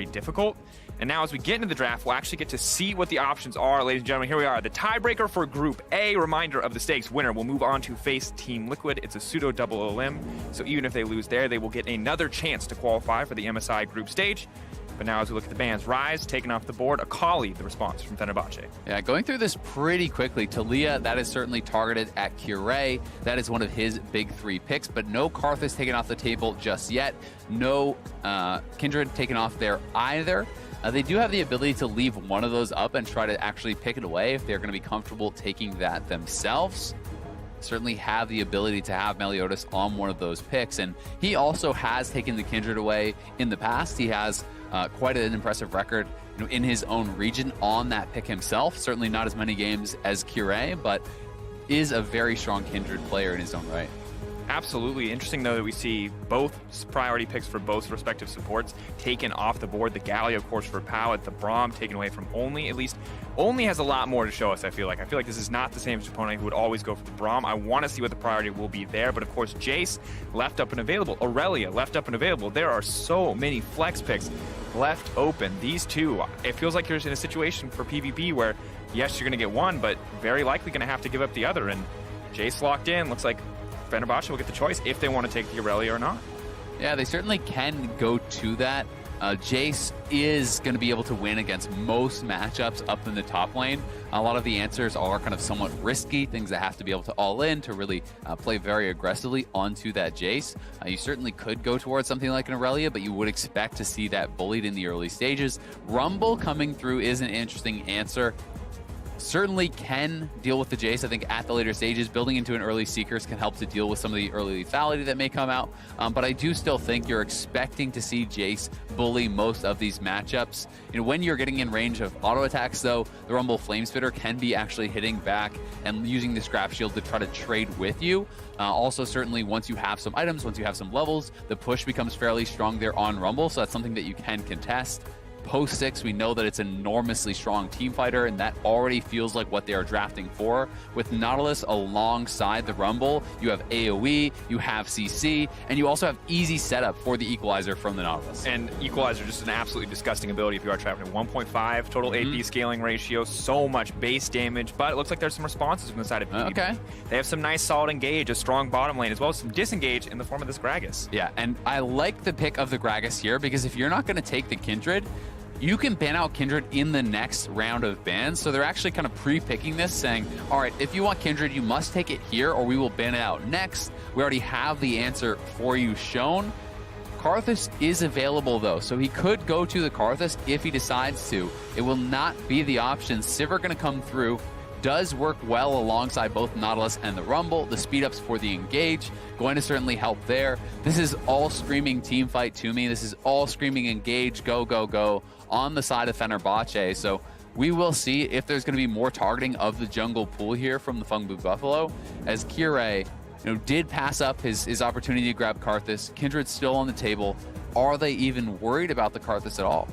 very difficult. And now as we get into the draft, we'll actually get to see what the options are. Ladies and gentlemen, here we are. The tiebreaker for Group A. Reminder of the stakes. Winner will move on to face Team Liquid. It's a pseudo double elim. So even if they lose there, they will get another chance to qualify for the MSI group stage. But now as we look at the bans, Rise taken off the board. Akali, the response from Fenerbahce. Yeah, going through this pretty quickly. Talia, that is certainly targeted at Cure. That is one of his big 3 picks, but no Karthus taken off the table just yet. No Kindred taken off there either. They do have the ability to leave one of those up and try to actually pick it away if they're going to be comfortable taking that themselves. Certainly have the ability to have Meliodas on one of those picks, and he also has taken the Kindred away in the past. He has quite an impressive record, in his own region on that pick himself. Certainly not as many games as Cure, but is a very strong Kindred player in his own right. Absolutely. Interesting, though, that we see both priority picks for both respective supports taken off the board. The Galio, of course, for Powit. The Braum taken away from Only. At least Only has a lot more to show us, I feel like. I feel like this is not the same opponent who would always go for the Braum. I want to see what the priority will be there. But, of course, Jace left up and available. Aurelia left up and available. There are so many flex picks left open. These two, it feels like you're in a situation for PVB where, yes, you're going to get one, but very likely going to have to give up the other. And Jace locked in. Looks like Fenerbahce will get the choice if they want to take the Aurelia or not. Yeah, they certainly can go to that. Jace is going to be able to win against most matchups up in the top lane. A lot of the answers are kind of somewhat risky, things that have to be able to all in to really play very aggressively onto that Jace. You certainly could go towards something like an Aurelia, but you would expect to see that bullied in the early stages. Rumble coming through is an interesting answer. Certainly can deal with the Jace, I think, at the later stages. Building into an early Seekers can help to deal with some of the early lethality that may come out. But I do still think you're expecting to see Jace bully most of these matchups. When you're getting in range of auto attacks, though, the Rumble Flamespitter can be actually hitting back and using the Scrap Shield to try to trade with you. Also, certainly, once you have some items, once you have some levels, the push becomes fairly strong there on Rumble, so that's something that you can contest. Post 6, we know that it's an enormously strong team fighter, and that already feels like what they are drafting for. With Nautilus alongside the Rumble, you have AoE, you have CC, and you also have easy setup for the Equalizer from the Nautilus. And Equalizer, just an absolutely disgusting ability if you are trapping at 1.5 total AP scaling ratio, so much base damage, but it looks like there's some responses from the side of PvP. Okay. They have some nice solid engage, a strong bottom lane, as well as some disengage in the form of this Gragas. Yeah, and I like the pick of the Gragas here, because if you're not going to take the Kindred, you can ban out Kindred in the next round of bans. So they're actually kind of pre-picking this, saying, all right, if you want Kindred, you must take it here or we will ban it out next. We already have the answer for you shown. Karthus is available, though, so he could go to the Karthus if he decides to. It will not be the option. Sivir going to come through. Does work well alongside both Nautilus and the Rumble. The speed ups for the engage going to certainly help there. This is all screaming team fight to me. This is all screaming engage, go, go, go on the side of Fenerbahce. So we will see if there's going to be more targeting of the jungle pool here from the Phong Buffalo, as Cure did pass up his opportunity to grab Karthus. Kindred's still on the table. Are they even worried about the Karthus at all?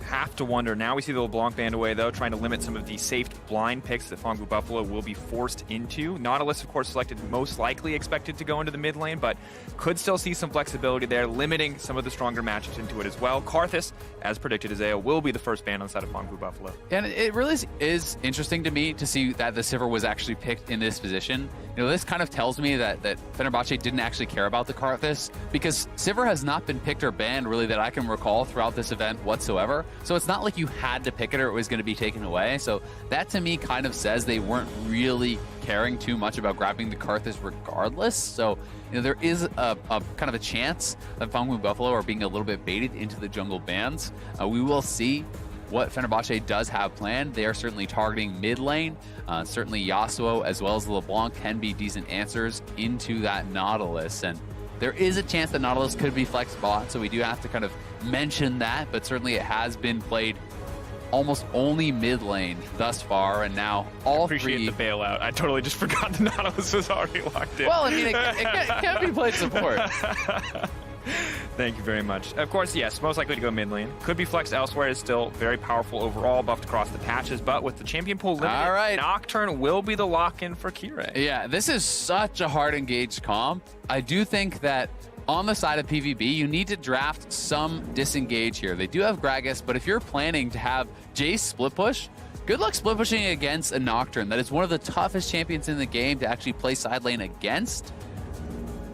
Have to wonder. Now we see the LeBlanc band away, though, trying to limit some of the safe blind picks that Phong Buffalo will be forced into. Nautilus, of course, selected most likely expected to go into the mid lane, but could still see some flexibility there, limiting some of the stronger matchups into it as well. Karthus, as predicted, Azeo, will be the first ban on the side of Phong Buffalo. And it really is interesting to me to see that the Sivir was actually picked in this position. This kind of tells me that Fenerbahce didn't actually care about the Karthus, because Sivir has not been picked or banned, really, that I can recall throughout this event whatsoever. So it's not like you had to pick it or it was going to be taken away. So that to me kind of says they weren't really caring too much about grabbing the Karthus regardless. So there is a kind of a chance that Phong Buffalo are being a little bit baited into the jungle bans. We will see what Fenerbahce does have planned. They are certainly targeting mid lane. Certainly Yasuo as well as LeBlanc can be decent answers into that Nautilus. And there is a chance that Nautilus could be flex bot, so we do have to kind of mention that, but certainly it has been played almost only mid lane thus far, and now all three... Appreciate the bailout. I totally just forgot the Nautilus was already locked in. Well, I mean, it can be played support. Thank you very much. Of course, yes, most likely to go mid lane. Could be flexed elsewhere. Is still very powerful overall, buffed across the patches, but with the champion pool limited, all right, Nocturne will be the lock-in for Cure. Yeah, this is such a hard engaged comp. I do think that on the side of PVB, you need to draft some disengage here. They do have Gragas, but if you're planning to have Jace split push, good luck split pushing against a Nocturne. That is one of the toughest champions in the game to actually play side lane against.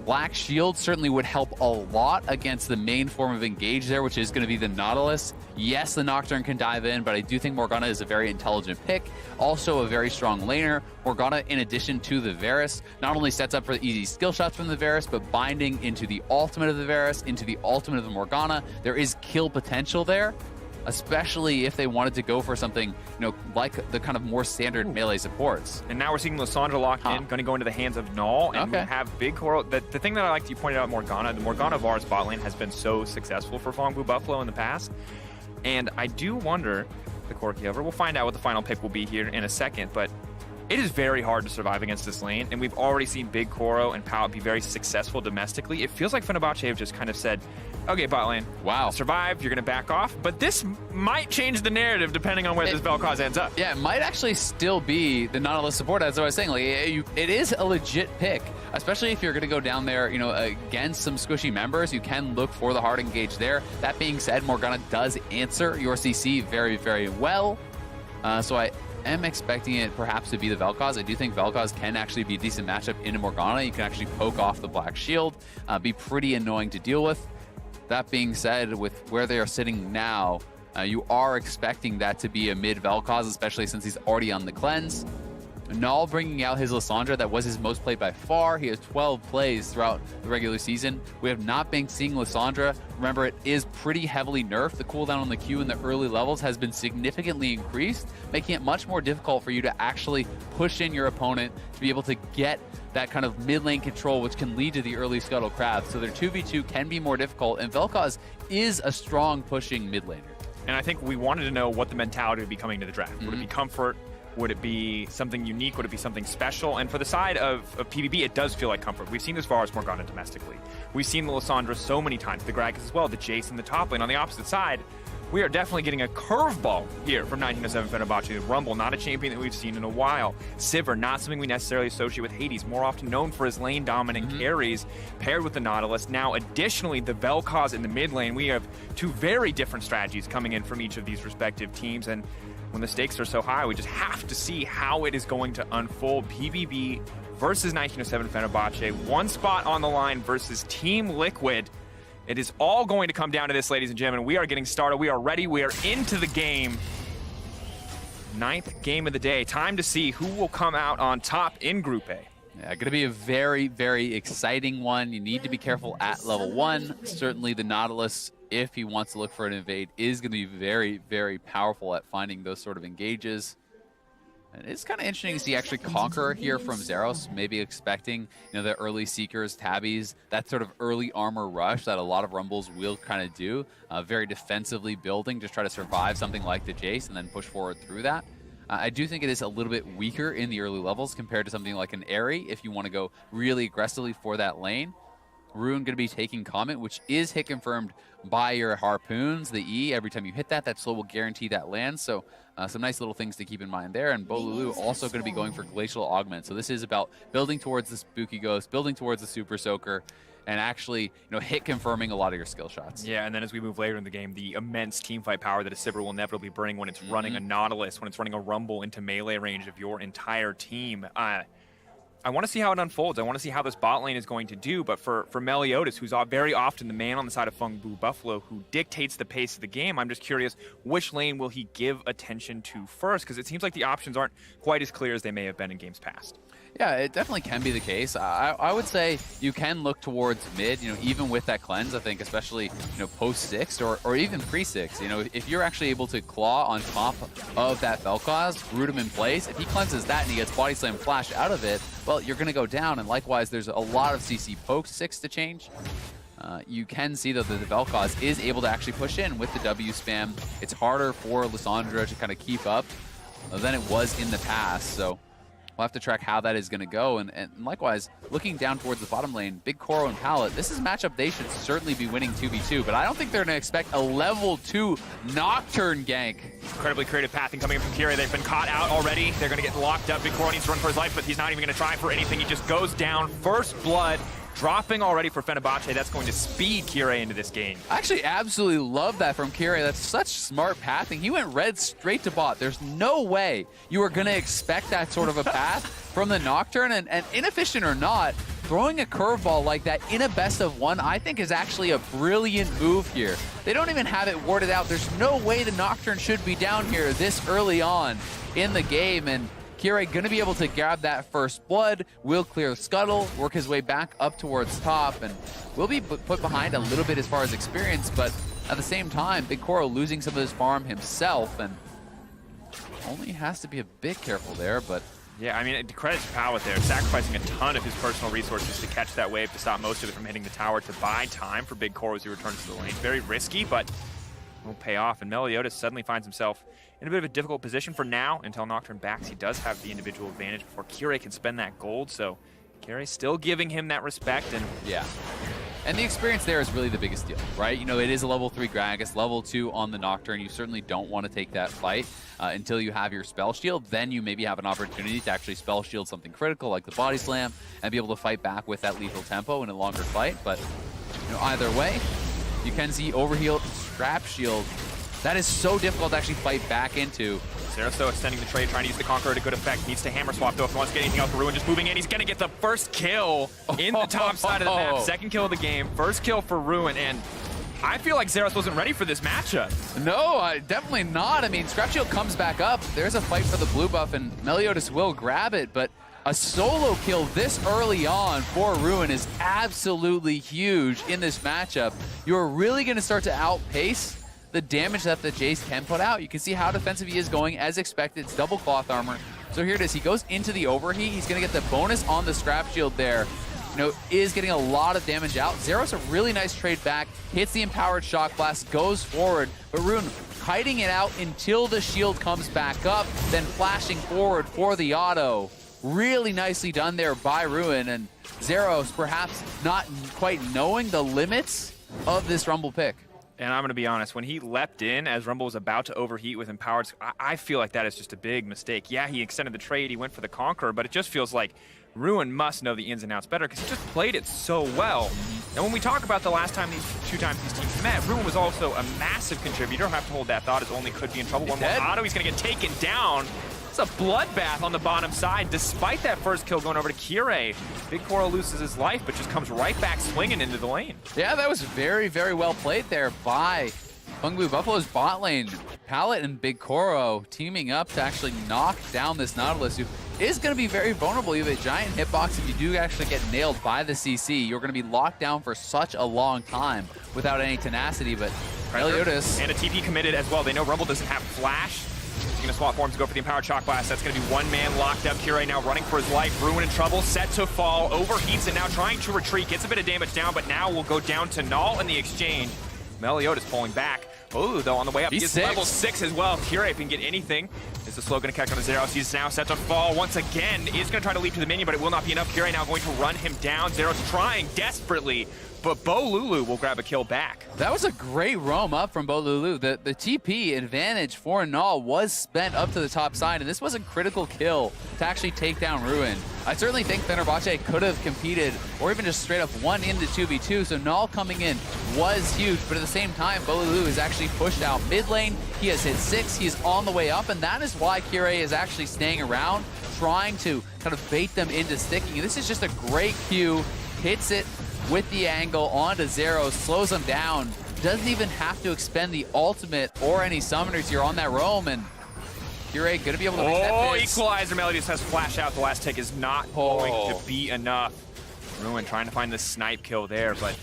Black Shield certainly would help a lot against the main form of engage there, which is going to be the Nautilus. Yes, the Nocturne can dive in, but I do think Morgana is a very intelligent pick. Also a very strong laner. Morgana, in addition to the Varus, not only sets up for the easy skill shots from the Varus, but binding into the ultimate of the Varus, into the ultimate of the Morgana. There is kill potential there, especially if they wanted to go for something, like the kind of more standard melee supports. And now we're seeing Lissandra locked in, going to go into the hands of Null, and we have big Coral. The thing that I like, you pointed out Morgana, the Morgana Varus bot lane has been so successful for Phong Buffalo in the past. And I do wonder, the Corki over, we'll find out what the final pick will be here in a second, but it is very hard to survive against this lane, and we've already seen Big Koro and Pal be very successful domestically. It feels like Fenerbahce have just kind of said, okay, bot lane, wow, survived, you're going to back off, but this might change the narrative depending on where this Vel'Koz ends up. Yeah, it might actually still be the Nautilus support, as I was saying. Like, it is a legit pick, especially if you're going to go down there, against some squishy members. You can look for the hard engage there. That being said, Morgana does answer your CC very, very well. So I am expecting it perhaps to be the Vel'Koz. I do think Vel'Koz can actually be a decent matchup into Morgana. You can actually poke off the Black Shield, be pretty annoying to deal with. That being said, with where they are sitting now, you are expecting that to be a mid Vel'Koz, especially since he's already on the cleanse. Null bringing out his Lissandra, that was his most played by far. He has 12 plays throughout the regular season. We have not been seeing Lissandra. Remember, it is pretty heavily nerfed. The cooldown on the Q in the early levels has been significantly increased, making it much more difficult for you to actually push in your opponent to be able to get that kind of mid lane control, which can lead to the early Scuttle Crab. So their 2v2 can be more difficult, and Vel'Koz is a strong pushing mid laner. And I think we wanted to know what the mentality would be coming to the draft. Would it be comfort? Would it be something unique? Would it be something special? And for the side of PvB, it does feel like comfort. We've seen this Varus Morgana domestically. We've seen the Lissandra so many times, the Gragas as well, the Jace in the top lane. On the opposite side, we are definitely getting a curveball here from 1907 Fenerbahce. Rumble, not a champion that we've seen in a while. Sivir, not something we necessarily associate with Hades, more often known for his lane-dominant carries, paired with the Nautilus. Now, additionally, the Vel'Koz in the mid lane. We have two very different strategies coming in from each of these respective teams, and when the stakes are so high, we just have to see how it is going to unfold. PVB versus 1907 Fenerbahce, one spot on the line versus Team Liquid. It is all going to come down to this, ladies and gentlemen. We are getting started. We are ready. We are into the game. 9th game of the day. Time to see who will come out on top in Group A. Yeah, going to be a very, very exciting one. You need to be careful at level 1. Certainly the Nautilus, if he wants to look for an invade, is going to be very, very powerful at finding those sort of engages. And it's kind of interesting to see actually Conqueror here from Zeros, maybe expecting, the early Seekers, Tabbies, that sort of early armor rush that a lot of Rumbles will kind of do. Very defensively building, just try to survive something like the Jace and then push forward through that. I do think it is a little bit weaker in the early levels compared to something like an Airy if you want to go really aggressively for that lane. Rune going to be taking Comet, which is hit confirmed by your Harpoons. The E, every time you hit that, that slow will guarantee that land. So some nice little things to keep in mind there. And Bolulu also going to be going for Glacial Augment. So this is about building towards the Spooky Ghost, building towards the Super Soaker, and actually, hit confirming a lot of your skill shots. Yeah, and then as we move later in the game, the immense teamfight power that a Sivir will inevitably bring when it's running a Nautilus, when it's running a Rumble into melee range of your entire team. I want to see how it unfolds. I want to see how this bot lane is going to do. But for Meliodas, who's very often the man on the side of Phong Buffalo, who dictates the pace of the game, I'm just curious, which lane will he give attention to first? Because it seems like the options aren't quite as clear as they may have been in games past. Yeah, it definitely can be the case. I would say you can look towards mid, even with that cleanse, I think, especially, post-6 or even pre-6. If you're actually able to claw on top of that Vel'Koz, root him in place, if he cleanses that and he gets Body Slam Flash out of it, well, you're going to go down. And likewise, there's a lot of CC pokes 6 to change. You can see, though, that the Vel'Koz is able to actually push in with the W spam. It's harder for Lissandra to kind of keep up than it was in the past, so we'll have to track how that is going to go. And likewise, looking down towards the bottom lane, Big Koro and Pallet, this is a matchup they should certainly be winning 2v2, but I don't think they're going to expect a level 2 Nocturne gank. Incredibly creative pathing coming in from Kira. They've been caught out already. They're going to get locked up. Big Koro needs to run for his life, but he's not even going to try for anything. He just goes down. First blood dropping already for Fenerbahce. That's going to speed Kirei into this game. I actually absolutely love that from Kirei. That's such smart pathing. He went red straight to bot. There's no way you were going to expect that sort of a path from the Nocturne, and inefficient or not, throwing a curveball like that in a best of one, I think is actually a brilliant move here. They don't even have it warded out. There's no way the Nocturne should be down here this early on in the game, and Kirei going to be able to grab that first blood, will clear the scuttle, work his way back up towards top, and will be put behind a little bit as far as experience, but at the same time, Big Koro losing some of his farm himself, and only has to be a bit careful there, but yeah, I mean, credit to Pallet there, sacrificing a ton of his personal resources to catch that wave, to stop most of it from hitting the tower, to buy time for Big Koro as he returns to the lane. Very risky, but will pay off, and Meliodas suddenly finds himself in a bit of a difficult position for now until Nocturne backs. He does have the individual advantage before Kirei can spend that gold, so Kirei still giving him that respect, and yeah. And the experience there is really the biggest deal, right? You know, it is a level 3 Gragas, level 2 on the Nocturne. You certainly don't want to take that fight until you have your spell shield. Then you maybe have an opportunity to actually spell shield something critical like the body slam and be able to fight back with that lethal tempo in a longer fight. But you know, either way, you can see overheal, strap shield. That is so difficult to actually fight back into. Zeros, though, extending the trade, trying to use the Conqueror to good effect. Needs to hammer swap, though, if he wants to get anything else. Ruin just moving in. He's going to get the first kill in the top side of the map. Second kill of the game. First kill for Ruin, and I feel like Zeros wasn't ready for this matchup. No, definitely not. I mean, Scrap Shield comes back up. There's a fight for the blue buff, and Meliodas will grab it, but a solo kill this early on for Ruin is absolutely huge in this matchup. You're really going to start to outpace the damage that the Jace can put out. You can see how defensive he is going as expected. It's double cloth armor. So here it is. He goes into the overheat. He's going to get the bonus on the Scrap Shield there. You know, is getting a lot of damage out. Zeros a really nice trade back. Hits the Empowered Shock Blast, goes forward. But Ruin kiting it out until the shield comes back up, then flashing forward for the auto. Really nicely done there by Ruin, and Zeros perhaps not quite knowing the limits of this Rumble pick. And I'm going to be honest, when he leapt in as Rumble was about to overheat with Empowered, I feel like that is just a big mistake. Yeah, he extended the trade, he went for the Conqueror, but it just feels like Ruin must know the ins and outs better because he just played it so well. And when we talk about the last time two times these teams met, Ruin was also a massive contributor. Have to hold that thought as only could be in trouble. One more auto, he's going to get taken down. It's a bloodbath on the bottom side, despite that first kill going over to Kirei. Big Koro loses his life, but just comes right back swinging into the lane. Yeah, that was very, very well played there by Phong Blue Buffalo's bot lane. Pallet and Big Koro teaming up to actually knock down this Nautilus, who is going to be very vulnerable. You have a giant hitbox. If you do actually get nailed by the CC, you're going to be locked down for such a long time without any tenacity, but Meliodas. And a TP committed as well. They know Rumble doesn't have flash. He's going to swap forms to go for the Empowered Shock Blast. That's going to be one man locked up. Kirei now running for his life. Ruin in trouble, set to fall. Overheats and now trying to retreat. Gets a bit of damage down, but now will go down to null in the exchange. Meliodas pulling back. Oh, though, on the way up, he's level 6 as well. Kirei, if he can get anything, is the slow going to catch on the Zeros. He's now set to fall once again. He's going to try to leap to the minion, but it will not be enough. Kirei now going to run him down. Zeros trying desperately, but Bolulu will grab a kill back. That was a great roam up from Bolulu. The TP advantage for Null was spent up to the top side, and this was a critical kill to actually take down Ruin. I certainly think Fenerbahce could have competed or even just straight up won into 2v2, so Null coming in was huge, but at the same time, Bolulu is actually pushed out mid lane. He has hit 6, he is on the way up, and that is why Kirei is actually staying around, trying to kind of bait them into sticking. This is just a great Q, hits it with the angle onto Zero, slows him down, doesn't even have to expend the ultimate or any summoners here on that roam, and Kirei gonna be able to make that miss. Equalizer. Meliodas has flash out. The last tick is not going to be enough. Ruin trying to find the snipe kill there, but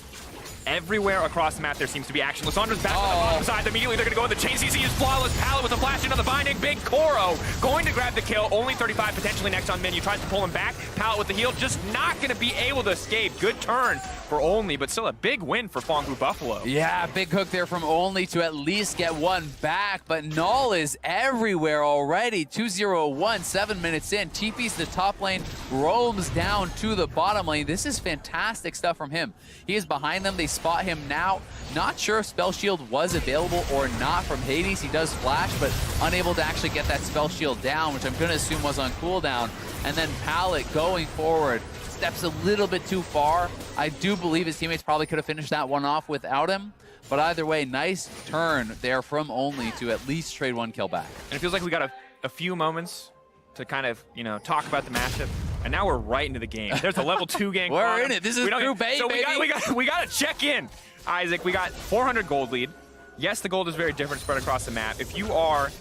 everywhere across the map there seems to be action. Lissandra's back on the bottom side. Immediately they're going to go in the chain. CC is flawless. Pallet with a flash into the binding. Big Koro going to grab the kill. Only 35 potentially next on menu. Tries to pull him back. Pallet with the heal. Just not going to be able to escape. Good turn for Only, but still a big win for Phong Blue Buffalo. Yeah, big hook there from Only to at least get one back, but Null is everywhere already. 2-0-1, 7 minutes in. TP's the top lane, roams down to the bottom lane. This is fantastic stuff from him. He is behind them. They spot him now. Not sure if Spell Shield was available or not from Hades. He does flash, but unable to actually get that Spell Shield down, which I'm going to assume was on cooldown. And then Pallet going forward, steps a little bit too far. I do believe his teammates probably could have finished that one off without him. But either way, nice turn there from Only to at least trade 1 kill back. And it feels like we got a few moments to kind of, talk about the matchup. And now we're right into the game. There's a level 2 gang. We're in it. This is Group A, so baby. we got to check in. Isaac, we got 400 gold lead. Yes, the gold is very different spread across the map. If you are,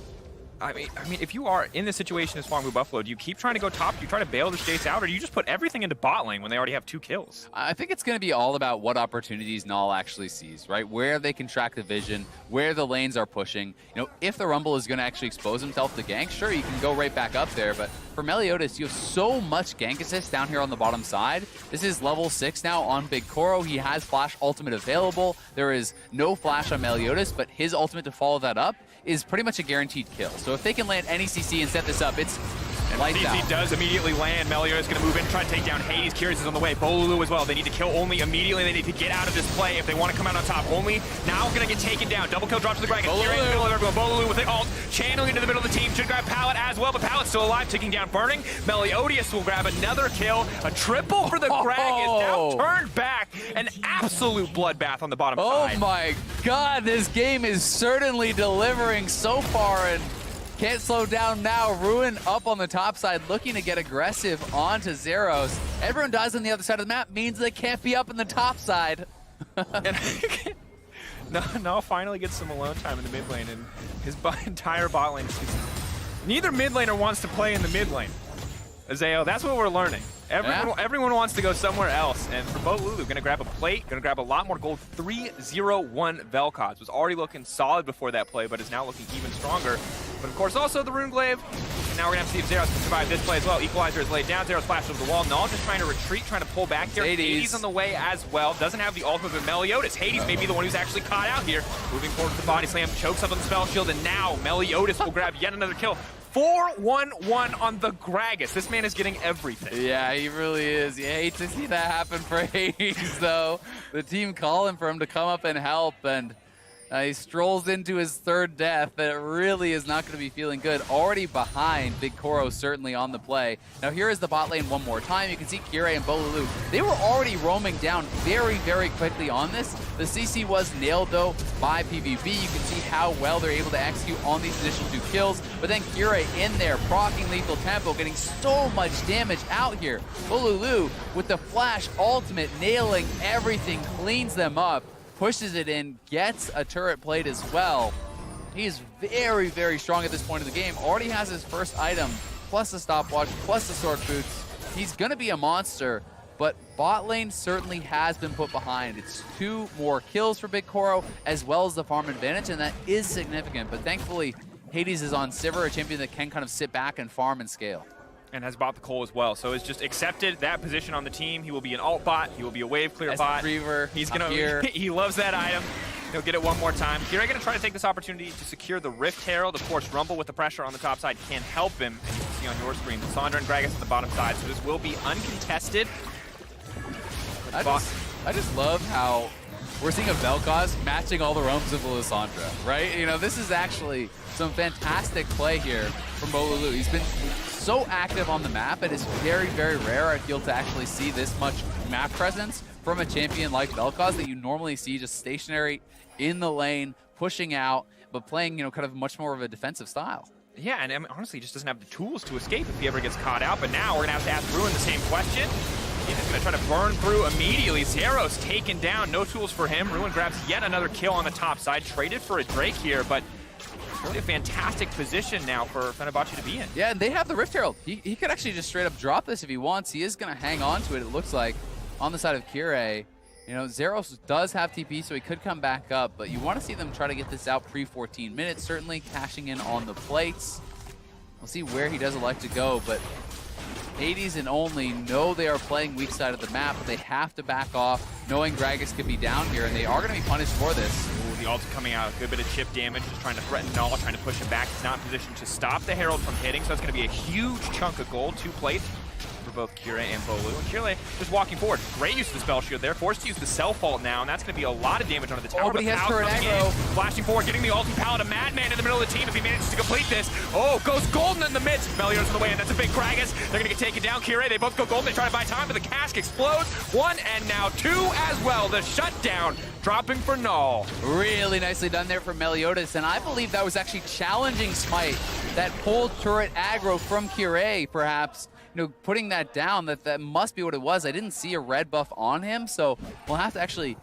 if you are in this situation as Phong Buffalo, do you keep trying to go top? Do you try to bail this Jace out, or do you just put everything into bot lane when they already have 2 kills? I think it's going to be all about what opportunities Null actually sees, right? Where they can track the vision, where the lanes are pushing. If the Rumble is going to actually expose himself to gank, sure, you can go right back up there. But for Meliodas, you have so much gank assist down here on the bottom side. This is level 6 now on Big Koro. He has Flash ultimate available. There is no Flash on Meliodas, but his ultimate to follow that up is pretty much a guaranteed kill. So if they can land any CC and set this up, it's lights out. CC does immediately land. Meliodas going to move in, try to take down Hades. Curious is on the way. Bolulu as well. They need to kill Only immediately. They need to get out of this play if they want to come out on top. Only now going to get taken down. Double kill drops to the Dragon. Here in the middle of everyone. Bolulu with the ult, channeling into the middle of the team. Should grab Pallet as well, but Pallet's still alive, taking down Burning. Meliodas will grab another kill. A triple for the Gragas. Now turned back. An absolute bloodbath on the bottom side. Oh my god, this game is certainly delivering so far, and can't slow down now. Ruin up on the top side, looking to get aggressive onto Zeros. Everyone dies on the other side of the map, means they can't be up in the top side. No, finally gets some alone time in the mid lane, and his entire bot lane. Neither mid laner wants to play in the mid lane. Azeo, that's what we're learning. Everyone wants to go somewhere else, and for Bolulu, going to grab a plate, going to grab a lot more gold. 3-0-1 Vel'Koz was already looking solid before that play, but is now looking even stronger. But of course, also the Runeglaive. And now we're going to have to see if Zeros can survive this play as well. Equalizer is laid down. Zeros flashed over the wall. Null just trying to retreat, trying to pull back here. Hades on the way as well. Doesn't have the ultimate, but Meliodas. Hades may be the one who's actually caught out here. Moving forward with the body slam, chokes up on the spell shield, and now Meliodas will grab yet another kill. 4-1-1 on the Gragas. This man is getting everything. Yeah, he really is. You hate to see that happen for Hades, though. The team calling for him to come up and help, and he strolls into his 3rd death. That really is not going to be feeling good. Already behind, Big Koro certainly on the play. Now here is the bot lane one more time. You can see Kire and Bolulu. They were already roaming down very, very quickly on this. The CC was nailed, though, by PVB. You can see how well they're able to execute on these initial 2 kills. But then Kire in there, proccing lethal tempo, getting so much damage out here. Bolulu with the flash ultimate, nailing everything, cleans them up. Pushes it in, gets a turret plate as well. He is very, very strong at this point of the game. Already has his first item, plus the stopwatch, plus the sword boots. He's going to be a monster, but bot lane certainly has been put behind. It's 2 more kills for Big Koro, as well as the farm advantage, and that is significant. But thankfully, Hades is on Sivir, a champion that can kind of sit back and farm and scale. And has bought the Cole as well. So it's just accepted that position on the team. He will be an alt bot. He will be a wave clear bot. He's gonna. He loves that item. He'll get it one more time. Kira gonna try to take this opportunity to secure the Rift Herald. Of course, Rumble with the pressure on the top side can help him. And you can see on your screen, Lissandra and Gragas at the bottom side. So this will be uncontested. I just love how we're seeing a Vel'Koz matching all the roams of Lissandra, right? This is actually some fantastic play here from Bolulu. He's been so active on the map. It is very, very rare, I feel, to actually see this much map presence from a champion like Vel'Koz that you normally see just stationary in the lane, pushing out, but playing, kind of much more of a defensive style. Yeah, and honestly, he just doesn't have the tools to escape if he ever gets caught out. But now we're going to have to ask Ruin the same question. He's just going to try to burn through immediately. Zeros taken down. No tools for him. Ruin grabs yet another kill on the top side. Traded for a Drake here, but really a fantastic position now for Fenerbahce to be in. Yeah, and they have the Rift Herald. He could actually just straight up drop this if he wants. He is going to hang on to it, it looks like, on the side of Kire. Zeros does have TP, so he could come back up, but you want to see them try to get this out pre-14 minutes, certainly cashing in on the plates. We'll see where he does elect to go, but Hades and Only know they are playing weak side of the map, but they have to back off, knowing Gragas could be down here, and they are going to be punished for this. Ooh, the ult's coming out, a good bit of chip damage, just trying to threaten Null, trying to push him back. He's not in position to stop the Herald from hitting, so it's going to be a huge chunk of gold, 2 plates for both Kire and Bolu. And Kire just walking forward. Great use of the spell shield there, forced to use the self fault now, and that's going to be a lot of damage onto the tower. Oh, but he has turret aggro. Flashing forward, getting the ulti pallet of Matt. man in the middle of the team if he manages to complete this. Oh, goes Golden in the midst. Meliodas in the way, and that's a big Kragus. They're gonna get taken down. Kire, they both go Golden. They try to buy time, but the cask explodes. 1 and now 2 as well. The shutdown dropping for Null. Really nicely done there for Meliodas, and I believe that was actually challenging Smite. That pulled turret aggro from Kire, perhaps, putting that down. That must be what it was. I didn't see a red buff on him, so we'll have to actually,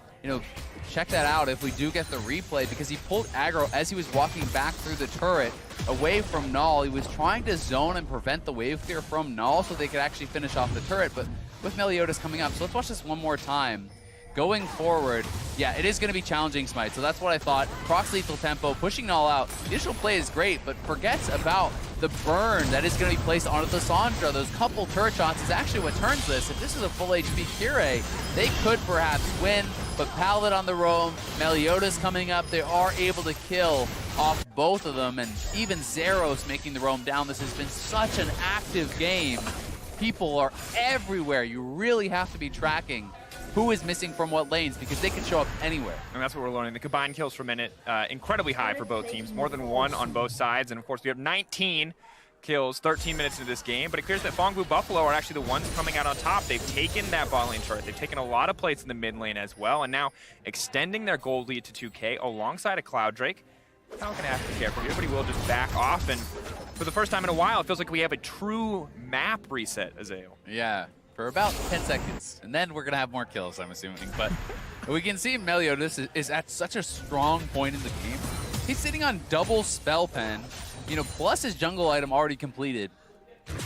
check that out if we do get the replay, because he pulled aggro as he was walking back through the turret away from Null. He was trying to zone and prevent the wave clear from Null so they could actually finish off the turret, but with Meliodas coming up. So let's watch this one more time. Going forward, yeah, it is going to be challenging Smite, so that's what I thought. Procs lethal tempo, pushing Null out. The initial play is great, but forgets about the burn that is going to be placed onto the Sandra. Those couple turret shots is actually what turns this. If this is a full HP Kire, they could perhaps win, but Paladin on the roam, Meliodas coming up, they are able to kill off both of them, and even Zeros making the roam down. This has been such an active game. People are everywhere. You really have to be tracking who is missing from what lanes, because they can show up anywhere. And that's what we're learning. The combined kills per minute, incredibly high for both teams, more than 1 on both sides. And of course, we have 19 kills, 13 minutes into this game, but it appears that Phong Buffalo are actually the ones coming out on top. They've taken that bot lane turret. They've taken a lot of plates in the mid lane as well, and now extending their gold lead to 2K alongside a Cloud Drake. Not gonna have to be careful here, but he will just back off, and for the first time in a while, it feels like we have a true map reset, Azael. Yeah. For about 10 seconds, and then we're going to have more kills, I'm assuming. But we can see Meliodas is at such a strong point in the game. He's sitting on double spell pen, plus his jungle item already completed.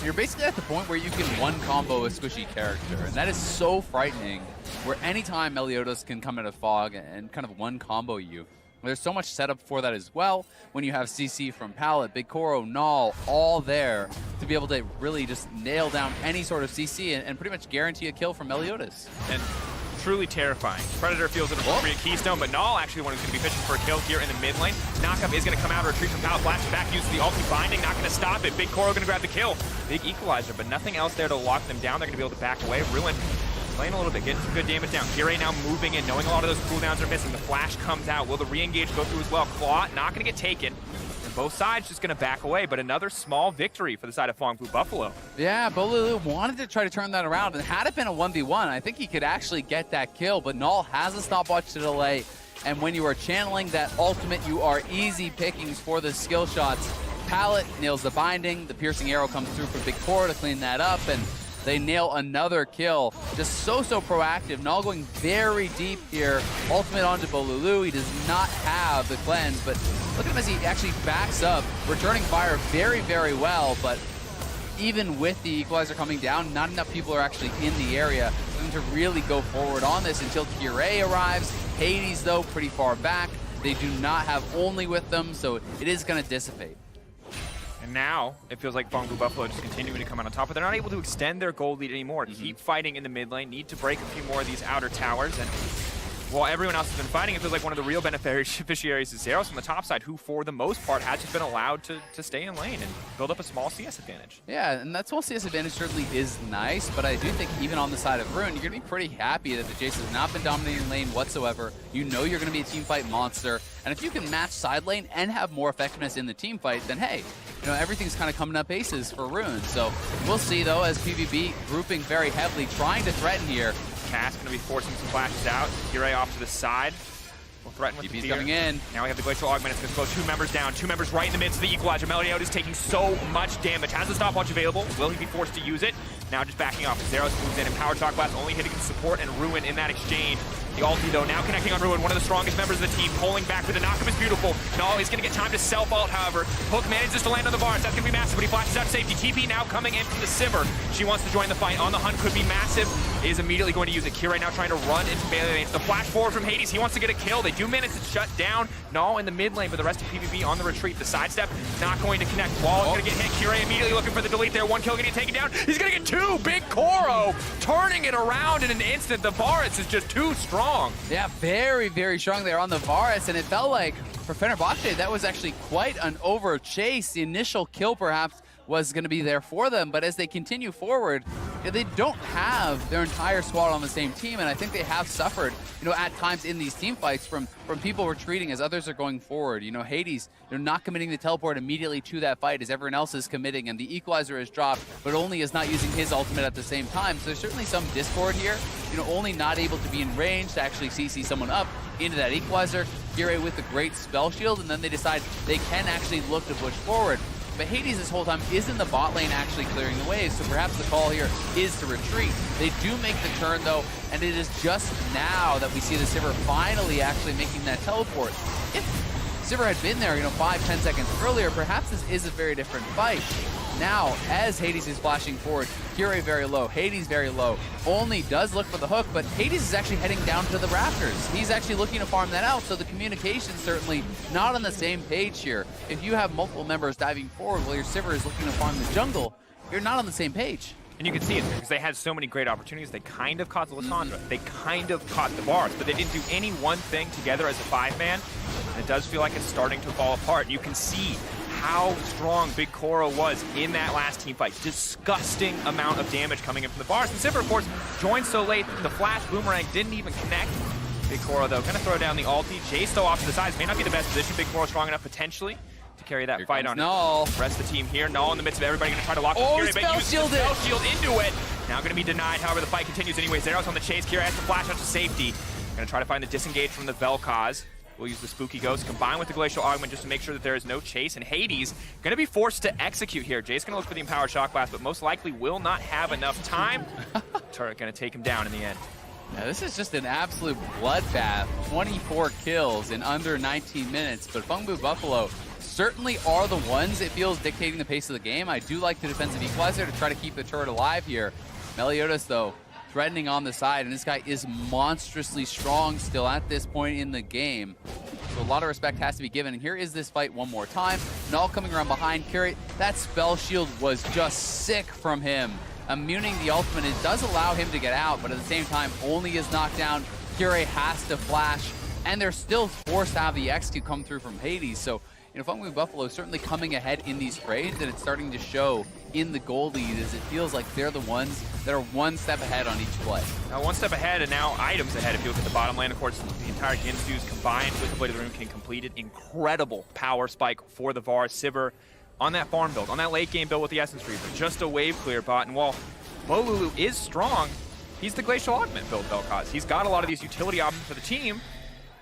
You're basically at the point where you can one combo a squishy character, and that is so frightening, where anytime Meliodas can come in a fog and kind of one combo you. There's so much setup for that as well when you have CC from Pallet, Big Koro, Null, all there to be able to really just nail down any sort of CC and pretty much guarantee a kill from Meliodas. And truly terrifying. Predator feels an appropriate keystone, but Null actually the one who's going to be fishing for a kill here in the mid lane. Knockup is going to come out, retreat from Pallet, flash back, uses the ulti binding, not going to stop it. Big Koro going to grab the kill. Big equalizer, but nothing else there to lock them down. They're going to be able to back away. Ruin playing a little bit, getting some good damage down. Kire now moving in, knowing a lot of those cooldowns are missing. The flash comes out. Will the re-engage go through as well? Claw not going to get taken. And both sides just going to back away, but another small victory for the side of Phong Buffalo. Yeah, Bolulu wanted to try to turn that around, and had it been a 1v1, I think he could actually get that kill, but Null has a stopwatch to delay, and when you are channeling that ultimate, you are easy pickings for the skill shots. Pallet nails the binding, the piercing arrow comes through for Big Core to clean that up, and they nail another kill. Just so proactive. Null going very deep here. Ultimate onto Bolulu. He does not have the cleanse, but look at him as he actually backs up. Returning fire very well, but even with the equalizer coming down, not enough people are actually in the area for them to really go forward on this until Kire arrives. Hades, though, pretty far back. They do not have only with them, so it is going to dissipate. And now, it feels like Phong Buffalo just continuing to come out on top, but they're not able to extend their gold lead anymore. Keep fighting in the mid lane, need to break a few more of these outer towers, and while everyone else has been fighting, it feels like one of the real beneficiaries is Zeros on the top side, who for the most part has just been allowed to stay in lane and build up a small CS advantage. Yeah, and that small CS advantage certainly is nice, but I do think even on the side of Rune, you're going to be pretty happy that the Jace has not been dominating lane whatsoever. You know you're going to be a team fight monster, and if you can match side lane and have more effectiveness in the team fight, then hey, everything's kind of coming up aces for Rune. So we'll see, though, as PVB grouping very heavily, trying to threaten here. Cass going to be forcing some flashes out. Kire off to the side. Will threaten with the fear. Coming in. Now we have the Glacial Augment. It's going to throw 2 members down. 2 members right in the midst of the Equalizer. Meliodas is taking so much damage. Has the stopwatch available. Will he be forced to use it? Now just backing off. Zeros moves in and Power Shock Blast only hitting support and Ruin in that exchange. The ulti, though, now connecting on Ruin, one of the strongest members of the team, pulling back with the knockup is beautiful. Null is going to get time to self-ult, however. Hook manages to land on the bars. That's going to be massive, but he flashes out safety. TP now coming in from the Simmer. She wants to join the fight. On the hunt could be massive. Is immediately going to use it. Kire now trying to run into melee lanes. The flash forward from Hades. He wants to get a kill. They do manage to shut down Null in the mid lane, but the rest of PVB on the retreat. The sidestep not going to connect. Wall is going to get hit. Kire immediately looking for the delete there. 1 kill going to get taken down. He's going to get 2. Big Koro turning it around in an instant. The Varus is just too strong. Yeah, very strong there on the Varus, and it felt like for Fenerbahce that was actually quite an over chase. The initial kill perhaps was going to be there for them. But as they continue forward, they don't have their entire squad on the same team, and I think they have suffered, at times in these team fights from people retreating as others are going forward. Hades, not committing the teleport immediately to that fight as everyone else is committing, and the equalizer is dropped, but only is not using his ultimate at the same time. So there's certainly some discord here. Only not able to be in range to actually CC someone up into that equalizer. Kire with the great spell shield, and then they decide they can actually look to push forward. But Hades this whole time is in the bot lane actually clearing the waves, so perhaps the call here is to retreat. They do make the turn though, and it is just now that we see the Sivir finally actually making that teleport. If Sivir had been there, 5-10 seconds earlier, perhaps this is a very different fight. Now, as Hades is flashing forward, Kire very low, Hades very low, only does look for the hook, but Hades is actually heading down to the rafters. He's actually looking to farm that out, so the communication certainly not on the same page here. If you have multiple members diving forward while your Sivir is looking to farm the jungle, you're not on the same page. And you can see it because they had so many great opportunities. They kind of caught the Lissandra. They kind of caught the bars, but they didn't do any one thing together as a 5-man. And it does feel like it's starting to fall apart. You can see how strong Big Koro was in that last team fight. Disgusting amount of damage coming in from the bars. And Sivir, of course, joined so late, the flash boomerang didn't even connect. Big Koro, though, gonna throw down the ulti. Jay still off to the sides. May not be the best position. Big Koro strong enough, potentially, to carry that fight on. Null. Rest of the team here. Null in the midst of everybody gonna try to lock Spell shield into it. Now gonna be denied. However, the fight continues anyway. Zero's on the chase. Kira has to flash out to safety. Gonna try to find the disengage from the Vel'Koz. We'll use the Spooky Ghost combined with the Glacial Augment just to make sure that there is no chase. And Hades gonna be forced to execute here. Jay's gonna look for the Empowered Shock Blast, but most likely will not have enough time. Turret gonna take him down in the end. Yeah, this is just an absolute bloodbath. 24 kills in under 19 minutes, but Fengbu Buffalo certainly are the ones, it feels, dictating the pace of the game. I do like the defensive equalizer to try to keep the turret alive here. Meliodas, though, threatening on the side, and this guy is monstrously strong still at this point in the game. So a lot of respect has to be given. And here is this fight one more time. Null coming around behind Kire. That spell shield was just sick from him. Immuning the ultimate, it does allow him to get out, but at the same time, only is knocked down. Kire has to flash, and they're still forced to have the execute come through from Hades. So, Fengbu Buffalo is certainly coming ahead in these trades, and it's starting to show in the goal lead as it feels like they're the ones that are one step ahead on each play. Now one step ahead, and now items ahead. If you look at the bottom lane, of course, the entire Ginsu's combined with the Blade of the Rune King completed. Incredible power spike for the VAR. Sivir on that farm build, on that late game build with the Essence Reaver. Just a wave clear bot, and while Bolulu is strong, he's the Glacial Augment build Vel'Koz. He's got a lot of these utility options for the team,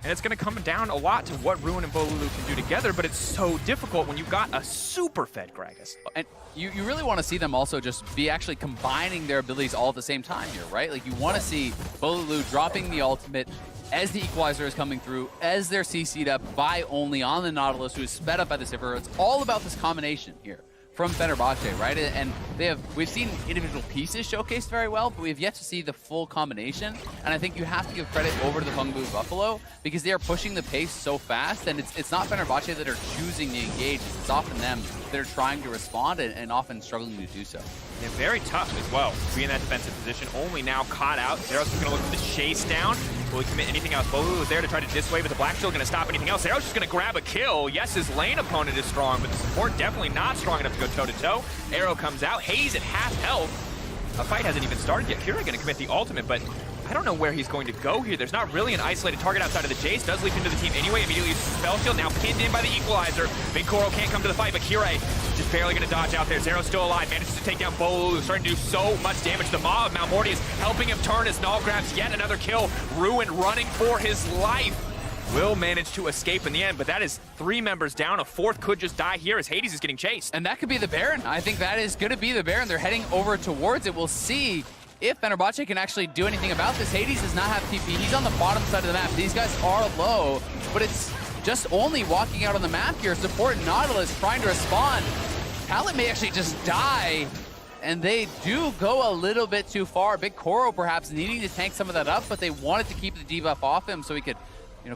and it's going to come down a lot to what Ruin and Bolulu can do together, but it's so difficult when you've got a super fed Gragas. And you really want to see them also just be actually combining their abilities all at the same time here, right? Like, you want to see Bolulu dropping the ultimate as the equalizer is coming through, as they're CC'd up by only on the Nautilus, who is sped up by the Sivir. It's all about this combination here from Fenerbahce, right? And we've seen individual pieces showcased very well, but we've yet to see the full combination. And I think you have to give credit over to the Fengbu Buffalo because they are pushing the pace so fast, and it's not Fenerbahce that are choosing to engage. It's often them that are trying to respond and often struggling to do so. Yeah, very tough as well to be in that defensive position. Only now caught out. Zeros is going to look for the chase down. Will he commit anything else? Bolulu is there to try to dissuade, but the Black Shield going to stop anything else. Zeros just going to grab a kill. Yes, his lane opponent is strong, but the support definitely not strong enough to go toe-to-toe. Arrow comes out. Haze at half health. A fight hasn't even started yet. Kira going to commit the ultimate, but I don't know where he's going to go here. There's not really an isolated target outside of the Jace. Does leap into the team anyway. Immediately uses Spell Shield. Now pinned in by the Equalizer. Big Koro can't come to the fight, but Kira just barely going to dodge out there. Zero's still alive. Manages to take down Bolulu. Starting to do so much damage. The Maw of Malmorty is helping him turn as Null grabs yet another kill. Ruin running for his life. Will manage to escape in the end, but that is 3 members down. A 4th could just die here as Hades is getting chased. And that could be the Baron. I think that is going to be the Baron. They're heading over towards it. We'll see if Fenerbahce can actually do anything about this. Hades does not have TP. He's on the bottom side of the map. These guys are low, but it's just only walking out on the map here. Support Nautilus trying to respond. Talent may actually just die, and they do go a little bit too far. Big Koro perhaps needing to tank some of that up, but they wanted to keep the debuff off him so he could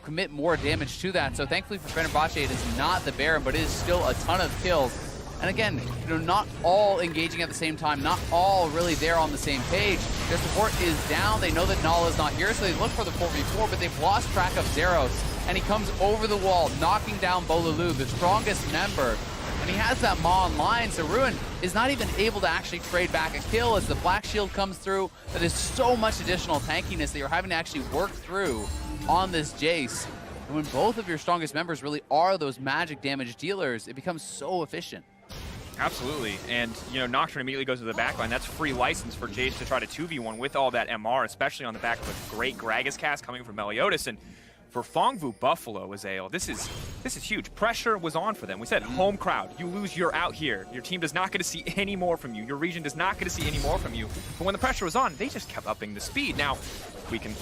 commit more damage to that. So thankfully for Fenerbahce, it is not the Baron, but it is still a ton of kills. And again, not all engaging at the same time, not all really there on the same page. Their support is down. They know that Null is not here, so they look for the 4v4, but they've lost track of Zeros. And he comes over the wall, knocking down Bolulu, the strongest member. And and he has that Maw online, so Ruin is not even able to actually trade back a kill as the Black Shield comes through. That is so much additional tankiness that you're having to actually work through on this Jace. And when both of your strongest members really are those magic damage dealers, it becomes so efficient. Absolutely, and you know, Nocturne immediately goes to the backline. That's free license for Jace to try to 2v1 with all that MR, especially on the back of a great Gragas cast coming from Meliodas. And for Phong Vu Buffalo, Azael, this is huge. Pressure was on for them. We said home crowd. You lose, you're out here. Your team does not get to see any more from you. Your region does not get to see any more from you. But when the pressure was on, they just kept upping the speed. Now, we can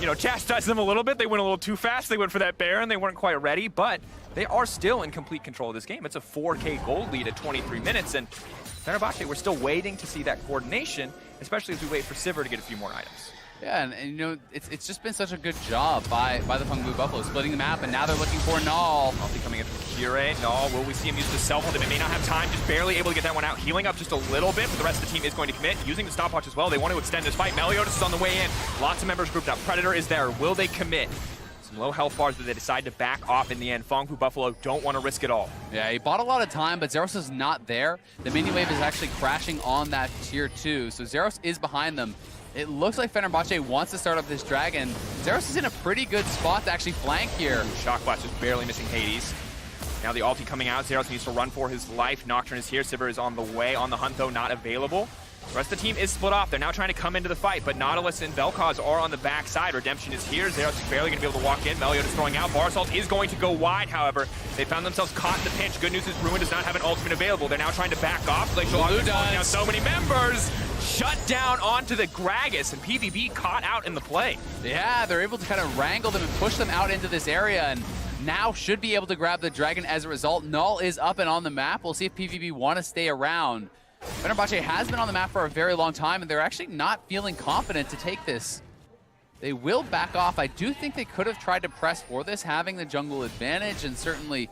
you know, chastise them a little bit. They went a little too fast. They went for that Baron. They weren't quite ready, but they are still in complete control of this game. It's a 4K gold lead at 23 minutes, and Fenerbahce, we're still waiting to see that coordination, especially as we wait for Sivir to get a few more items. Yeah, and you know, it's just been such a good job by the Phong Vu Buffalo, splitting the map, and now they're looking for Null. Ulti coming in from Kure. Null, will we see him use the self-ult? They may not have time, just barely able to get that one out. Healing up just a little bit, but the rest of the team is going to commit. Using the stopwatch as well. They want to extend this fight. Meliodas is on the way in. Lots of members grouped up. Predator is there. Will they commit? Some low health bars that they decide to back off in the end. Phong Vu Buffalo don't want to risk it all. Yeah, he bought a lot of time, but Zeros is not there. The mini wave is actually crashing on that tier 2, so Zeros is behind them. It looks like Fenerbahce wants to start up this dragon. Zeros is in a pretty good spot to actually flank here. Shock Blast just barely missing Hades. Now the ulti coming out. Zeros needs to run for his life. Nocturne is here. Sivir is on the way. On the hunt, though, not available. The rest of the team is split off. They're now trying to come into the fight, but Nautilus and Vel'Koz are on the backside. Redemption is here. Zeros is barely going to be able to walk in. Meliodas throwing out. Barsalt is going to go wide, however. They found themselves caught in the pinch. Good news is Ruin does not have an ultimate available. They're now trying to back off. Glacial Arc is throwing out so many members. Shut down onto the Gragas, and PVB caught out in the play. Yeah, they're able to kind of wrangle them and push them out into this area, and now should be able to grab the dragon as a result. Null is up and on the map. We'll see if PVB want to stay around. Fenerbahce has been on the map for a very long time, and they're actually not feeling confident to take this. They will back off. I do think they could have tried to press for this, having the jungle advantage, and certainly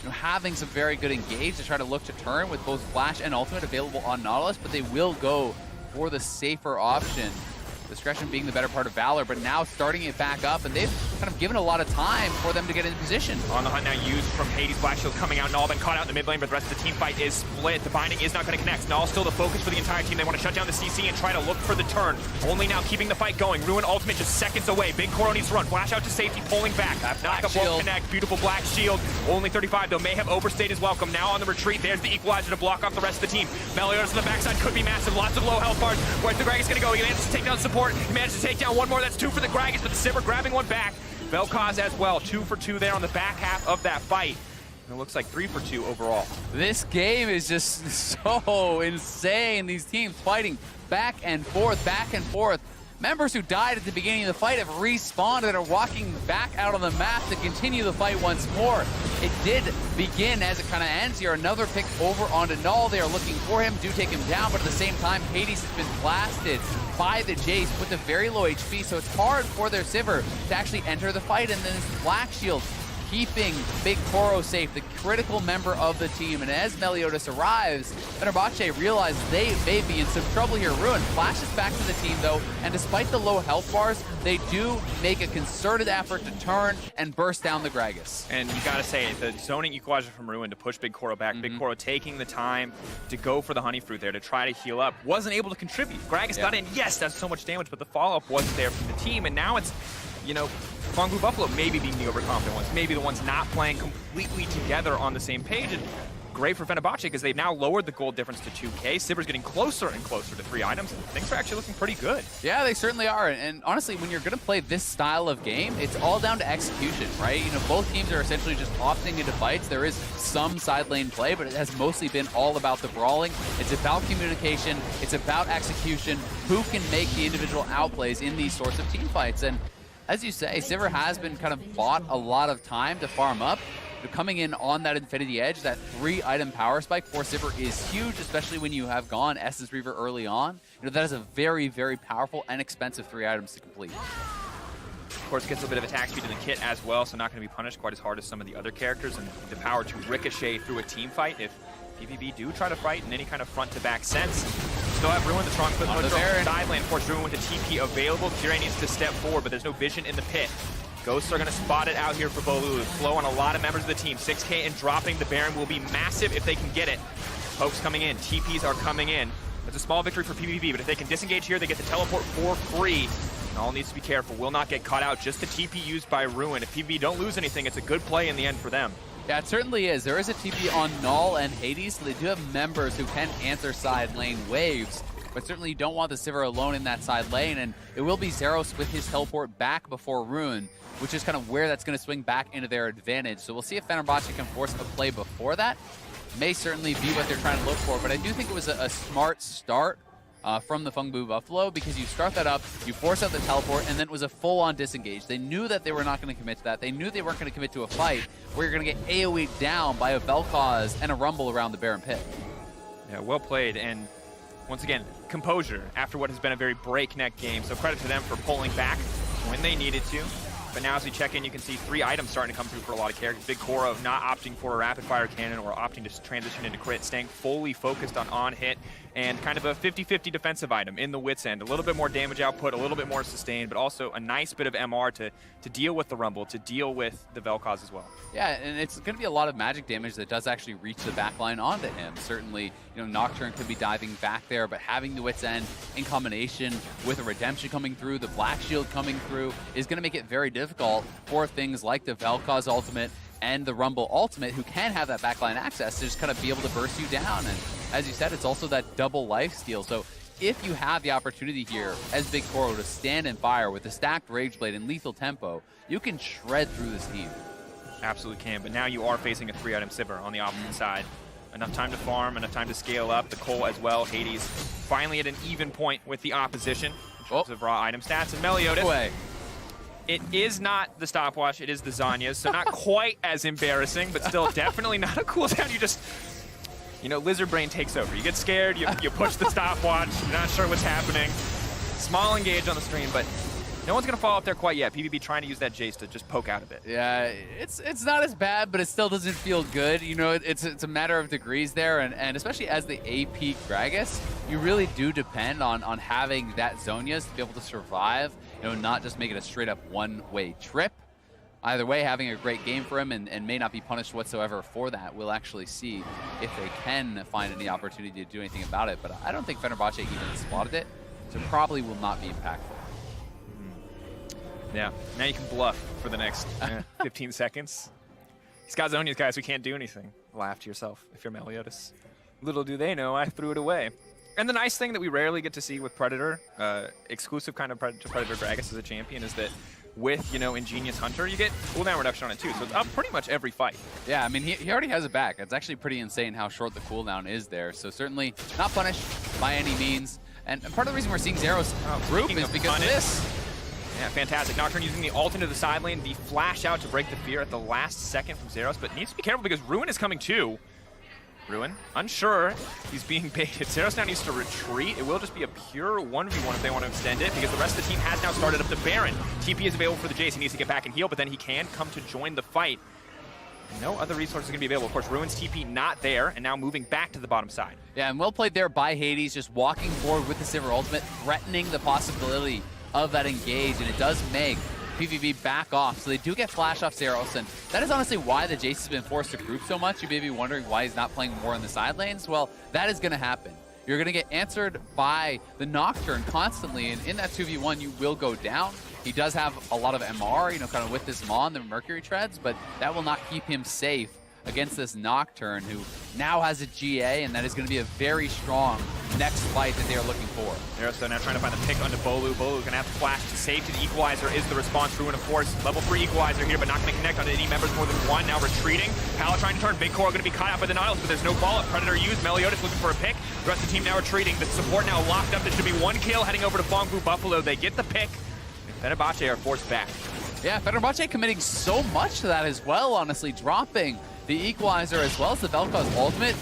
having some very good engage to try to look to turn with both Flash and Ultimate available on Nautilus, but they will go for the safer option. Discretion being the better part of Valor, but now starting it back up, and they've kind of given a lot of time for them to get in position. On the hunt now, used from Hades. Black Shield coming out. Null been caught out in the mid lane, but the rest of the team fight is split. The binding is not going to connect. Null still the focus for the entire team. They want to shut down the CC and try to look for the turn. Only now keeping the fight going. Ruin ultimate just seconds away. Big Koro needs to run. Flash out to safety, pulling back. Knockup won't connect. Beautiful Black Shield. Only 35 though. May have overstayed his welcome. Now on the retreat. There's the equalizer to block off the rest of the team. Meliodas on the backside could be massive. Lots of low health bars. Where's the Gragas going to go? He manages to take down support. He manages to take down one more. That's 2 for the Gragas, but the Sivir grabbing one back. Vel'Koz as well. 2 for 2 there on the back half of that fight. And it looks like 3 for 2 overall. This game is just so insane. These teams fighting back and forth, back and forth. Members who died at the beginning of the fight have respawned and are walking back out on the map to continue the fight once more. It did begin as it kind of ends here. Another pick over onto Null. They are looking for him, do take him down, but at the same time, Hades has been blasted by the Jace with a very low HP, so it's hard for their Sivir to actually enter the fight. And then this Black Shield keeping Big Koro safe, the critical member of the team. And as Meliodas arrives, Fenerbahce realizes they may be in some trouble here. Ruin flashes back to the team though, and despite the low health bars, they do make a concerted effort to turn and burst down the Gragas. And you gotta say, the zoning equalizer from Ruin to push Big Koro back. Big Koro taking the time to go for the honey fruit there to try to heal up. Wasn't able to contribute. Gragas got in, yes, that's so much damage, but the follow-up wasn't there from the team, and now it's, you know, Phong Vu Buffalo maybe being the overconfident ones, maybe the ones not playing completely together on the same page. And great for Fenerbahce because they've now lowered the gold difference to 2K. Sivir's getting closer and closer to 3 items, and things are actually looking pretty good. Yeah, they certainly are. And honestly, when you're going to play this style of game, it's all down to execution, right? You know, both teams are essentially just opting into fights. There is some side lane play, but it has mostly been all about the brawling. It's about communication. It's about execution. Who can make the individual outplays in these sorts of team fights? And as you say, Sivir has been kind of bought a lot of time to farm up. Coming in on that Infinity Edge, that 3-item power spike for Sivir is huge, especially when you have gone Essence Reaver early on. You know, that is a very, very powerful and expensive 3 items to complete. Of course, gets a bit of attack speed in the kit as well, so not going to be punished quite as hard as some of the other characters, and the power to ricochet through a team fight if PVB do try to fight in any kind of front-to-back sense. Still have Ruin, the strong foot on the side lane. Of course, Ruin with the TP available. Kure needs to step forward, but there's no vision in the pit. Ghosts are going to spot it out here for Bolu. Flow on a lot of members of the team. 6K and dropping the Baron will be massive if they can get it. Pokes coming in. TPs are coming in. It's a small victory for PVB, but if they can disengage here, they get the teleport for free. And all needs to be careful. Will not get caught out. Just the TP used by Ruin. If PVB don't lose anything, it's a good play in the end for them. Yeah, it certainly is. There is a TP on Null and Hades, so they do have members who can answer side lane waves, but certainly you don't want the Sivir alone in that side lane, and it will be Zeros with his teleport back before Ruin, which is kind of where that's going to swing back into their advantage. So we'll see if Fenerbahce can force a play before that. May certainly be what they're trying to look for, but I do think it was a smart start from the Phong Buffalo, because you start that up, you force out the teleport, and then it was a full-on disengage. They knew that they were not going to commit to that. They knew they weren't going to commit to a fight where you're going to get AoE'd down by a Vel'Koz and a Rumble around the Baron Pit. Yeah, well played, and once again, composure after what has been a very breakneck game, so credit to them for pulling back when they needed to. But now as we check in, you can see 3 items starting to come through for a lot of characters. Big core of not opting for a rapid fire cannon or opting to transition into crit, staying fully focused on hit, and kind of a 50-50 defensive item in the Wit's End. A little bit more damage output, a little bit more sustain, but also a nice bit of MR to deal with the Rumble, to deal with the Vel'Koz as well. Yeah, and it's going to be a lot of magic damage that does actually reach the backline onto him. Certainly, you know, Nocturne could be diving back there, but having the Wit's End in combination with a Redemption coming through, the Black Shield coming through, is going to make it very difficult for things like the Vel'Koz ultimate and the Rumble ultimate, who can have that backline access to just kind of be able to burst you down. And as you said, it's also that double life steal. So if you have the opportunity here as Big Koro to stand and fire with a stacked Rage Blade and lethal tempo, you can shred through this team. Absolutely can, but now you are facing a 3-item Sivir on the opposite side. Enough time to farm, enough time to scale up. The Cole as well. Hades finally at an even point with the opposition in terms of raw item stats. And Meliodas, it is not the stopwatch, it is the Zanya's, so not quite as embarrassing, but still definitely not a cooldown. You just, you know, lizard brain takes over. You get scared, you push the stopwatch, you're not sure what's happening. Small engage on the stream, but no one's going to fall up there quite yet. PVB trying to use that Jace to just poke out a bit. Yeah, it's not as bad, but it still doesn't feel good. You know, it's a matter of degrees there, and especially as the AP Gragas, you really do depend on having that Zhonya's to be able to survive, you know, not just make it a straight-up one-way trip. Either way, having a great game for him and may not be punished whatsoever for that. We'll actually see if they can find any opportunity to do anything about it, but I don't think Fenerbahce even spotted it, so probably will not be impactful. Yeah, now you can bluff for the next 15 seconds. He's got Zhonya's, guys, we can't do anything. Laugh to yourself if you're Meliodas. Little do they know, I threw it away. And the nice thing that we rarely get to see with Predator, exclusive kind of to Predator Gragas as a champion, is that with, you know, Ingenious Hunter, you get cooldown reduction on it too, so it's up pretty much every fight. Yeah, I mean, he already has it back. It's actually pretty insane how short the cooldown is there, so certainly not punished by any means. And part of the reason we're seeing Zeros group is because of this. Yeah, fantastic. Nocturne using the ult into the side lane, the flash out to break the fear at the last second from Zeros, but needs to be careful because Ruin is coming too. Ruin, unsure, he's being baited. Zeros now needs to retreat. It will just be a pure 1v1 if they want to extend it, because the rest of the team has now started up the Baron. TP is available for the Jace. He needs to get back and heal, but then he can come to join the fight. No other resources are going to be available. Of course, Ruin's TP not there, and now moving back to the bottom side. Yeah, and well played there by Hades, just walking forward with the Sivir ultimate, threatening the possibility of that engage, and it does make PVB back off, so they do get flash off Zeros, and that is honestly why the Jace has been forced to group so much. You may be wondering why he's not playing more in the side lanes. Well, that is going to happen. You're going to get answered by the Nocturne constantly, and in that 2v1, you will go down. He does have a lot of MR, you know, kind of with this Mon, the Mercury Treads, but that will not keep him safe against this Nocturne, who now has a GA, and that is going to be a very strong next fight that they are looking for. So now trying to find the pick onto Bolu. Bolu's going to have to flash to save to the Equalizer is the response. Ruin, of course, level 3 Equalizer here, but not going to connect onto any members more than one. Now retreating. Pala trying to turn. Big Core going to be caught out by the Nautilus, but there's no follow-up. Predator used. Meliodas looking for a pick. The rest of the team now retreating. The support now locked up. There should be one kill heading over to Phong Buffalo. They get the pick. And Fenerbahce are forced back. Yeah, Fenerbahce committing so much to that as well, honestly, dropping the Equalizer as well as the Vel'Koz ultimate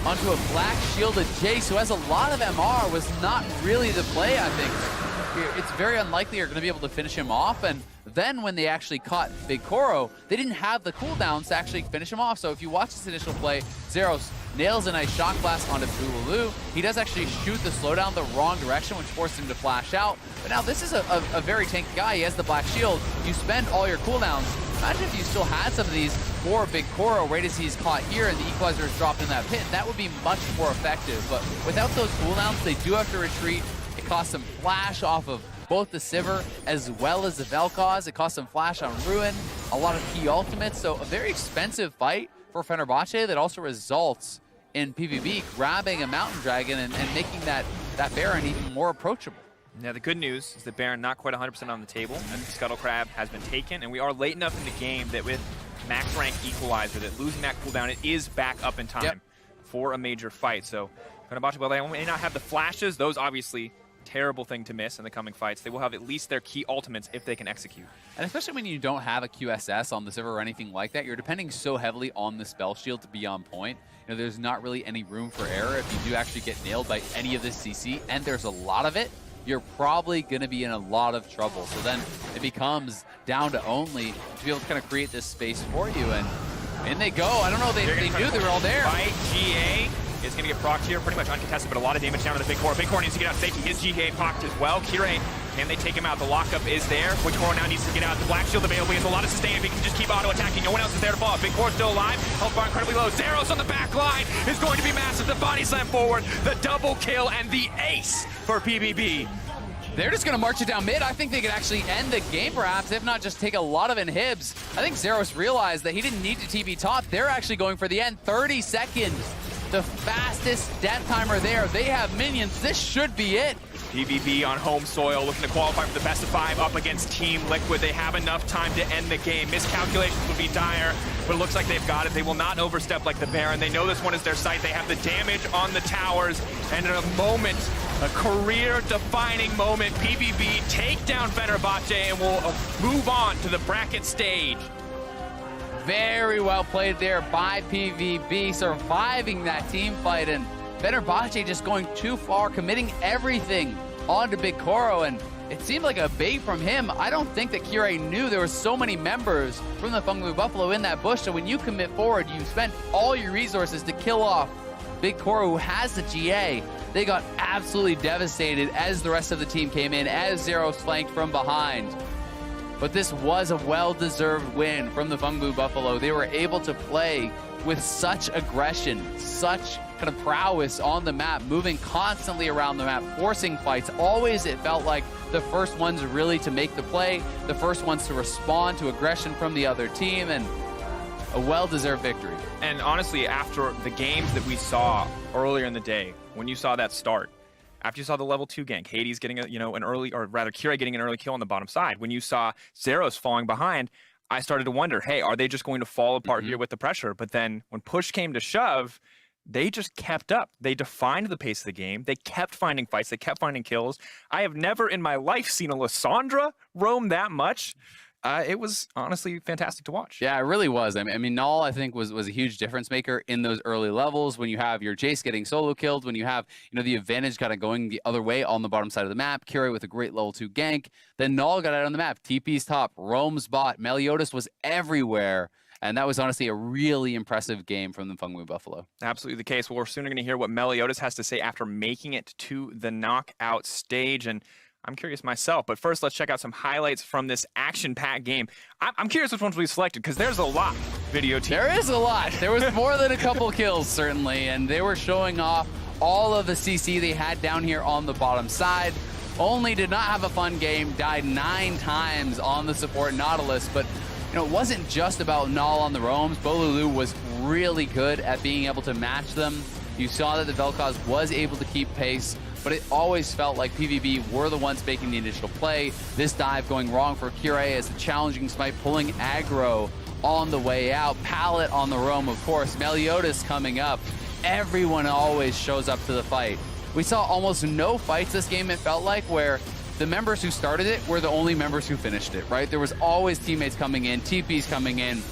onto a black shielded Jace, who has a lot of MR, was not really the play, I think. It's very unlikely you're going to be able to finish him off, and Then when they actually caught Big Koro, they didn't have the cooldowns to actually finish him off. So if you watch this initial play, Zeros nails a nice shock blast onto Boolaloo. He does actually shoot the slowdown the wrong direction, which forced him to flash out. But now this is a very tanky guy. He has the black shield. You spend all your cooldowns. Imagine if you still had some of these for Big Koro right as he's caught here and the equalizer is dropped in that pit. That would be much more effective. But without those cooldowns, they do have to retreat. It costs them flash off of both the Sivir as well as the Vel'Koz. It costs them flash on Ruin, a lot of key ultimates. So a very expensive fight for Fenerbahce that also results in PVB grabbing a Mountain Dragon and making that Baron even more approachable. Now, the good news is that Baron not quite 100% on the table, and Scuttle Crab has been taken, and we are late enough in the game that with max rank equalizer, that losing that cooldown, it is back up in time for a major fight. So Fenerbahce, well, they may not have the flashes, those obviously terrible thing to miss in the coming fights. They will have at least their key ultimates if they can execute. And especially when you don't have a QSS on the Sivir or anything like that, you're depending so heavily on the spell shield to be on point. You know, there's not really any room for error if you do actually get nailed by any of this CC, and there's a lot of it. You're probably going to be in a lot of trouble. So then it becomes down to only to be able to kind of create this space for you. And in they go. I don't know. They knew they were all there. Fight GA is going to get procced here, pretty much uncontested, but a lot of damage down to the Big Koro. Big Koro needs to get out safety. His GA pocked as well. Kirei, can they take him out? The lockup is there. Big Koro now needs to get out. The black shield available. He has a lot of sustain. If he can just keep auto-attacking, no one else is there to follow. Big Koro still alive. Health bar incredibly low. Zeros on the back line is going to be massive. The body slam forward, the double kill, and the ace for PVB. They're just going to march it down mid. I think they could actually end the game, perhaps, if not just take a lot of inhibs. I think Zeros realized that he didn't need to TB top. They're actually going for the end. 30 seconds. The fastest death timer there. They have minions. This should be it. PVB on home soil, looking to qualify for the best of 5 up against Team Liquid. They have enough time to end the game. Miscalculations would be dire, but it looks like they've got it. They will not overstep like the Baron. They know this one is their site. They have the damage on the towers, and in a moment, a career-defining moment, PVB take down Fenerbahce and will move on to the bracket stage. Very well played there by PVB, surviving that team fight, and Fenerbahce just going too far, committing everything onto Big Koro, and it seemed like a bait from him. I don't think that Kirei knew there were so many members from the Phong Buffalo in that bush, so when you commit forward, you spent all your resources to kill off Big Koro, who has the GA. They got absolutely devastated as the rest of the team came in, as Zeros flanked from behind. But this was a well-deserved win from the Phong Buffalo. They were able to play with such aggression, such kind of prowess on the map, moving constantly around the map, forcing fights. Always it felt like the first ones really to make the play, the first ones to respond to aggression from the other team, and a well-deserved victory. And honestly, after the games that we saw earlier in the day, when you saw that start, after you saw the level 2 gank, Hades getting an early, or rather Kirei getting an early kill on the bottom side, when you saw Zeros falling behind, I started to wonder, hey, are they just going to fall apart here with the pressure? But then when push came to shove, they just kept up. They defined the pace of the game. They kept finding fights. They kept finding kills. I have never in my life seen a Lissandra roam that much. It was honestly fantastic to watch. Yeah, it really was. I mean, Null, I think, was a huge difference maker in those early levels when you have your Jace getting solo killed, when you have, the advantage kind of going the other way on the bottom side of the map, Kirei with a great level 2 gank. Then Null got out on the map, TP's top, roams bot, Meliodas was everywhere. And that was honestly a really impressive game from the Phong Buffalo. Absolutely the case. Well, we're soon going to hear what Meliodas has to say after making it to the knockout stage. And I'm curious myself, but first let's check out some highlights from this action-packed game. I'm curious which ones we selected, because there's a lot, video team. There is a lot. There was more than a couple kills, certainly, and they were showing off all of the CC they had down here on the bottom side. Only did not have a fun game, died 9 times on the support Nautilus, but it wasn't just about Null on the roams. Bolulu was really good at being able to match them. You saw that the Vel'Koz was able to keep pace, but it always felt like PVB were the ones making the initial play. This dive going wrong for Kirei as the challenging smite pulling aggro on the way out. Pallet on the roam, of course. Meliodas coming up. Everyone always shows up to the fight. We saw almost no fights this game, it felt like, where the members who started it were the only members who finished it, right? There was always teammates coming in, TPs coming in.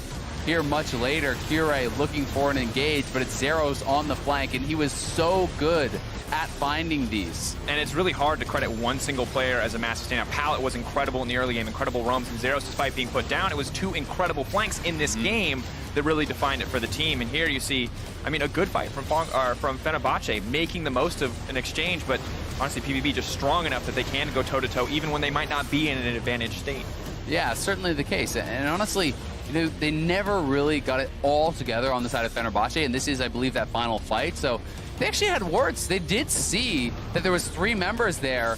here much later. Kure looking for an engage, but it's Zeros on the flank, and he was so good at finding these. And it's really hard to credit one single player as a massive standout. Pallet was incredible in the early game, incredible roams, and Zeros, despite being put down, it was two incredible flanks in this game that really defined it for the team. And here you see, I mean, a good fight from Fenerbahce, making the most of an exchange, but honestly, PVB just strong enough that they can go toe-to-toe, even when they might not be in an advantaged state. Yeah, certainly the case. And honestly, they never really got it all together on the side of Fenerbahce, and this is, I believe, that final fight. So they actually had wards. They did see that there was 3 members there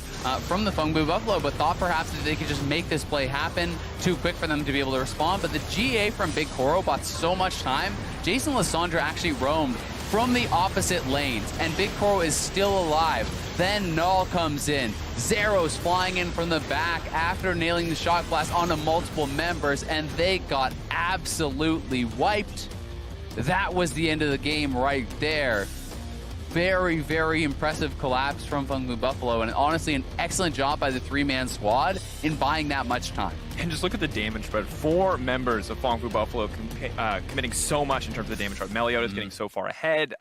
from the Phong Buffalo, but thought perhaps that they could just make this play happen too quick for them to be able to respond. But the GA from Big Koro bought so much time. Jason Lysandra actually roamed from the opposite lanes, and Big Koro is still alive. Then Null comes in. Zeros flying in from the back after nailing the shock blast onto multiple members, and they got absolutely wiped. That was the end of the game right there. Very, very impressive collapse from Phong Buffalo, and honestly an excellent job by the 3-man squad in buying that much time. And just look at the damage spread. 4 members of Phong Buffalo committing so much in terms of the damage spread. Meliodas getting so far ahead.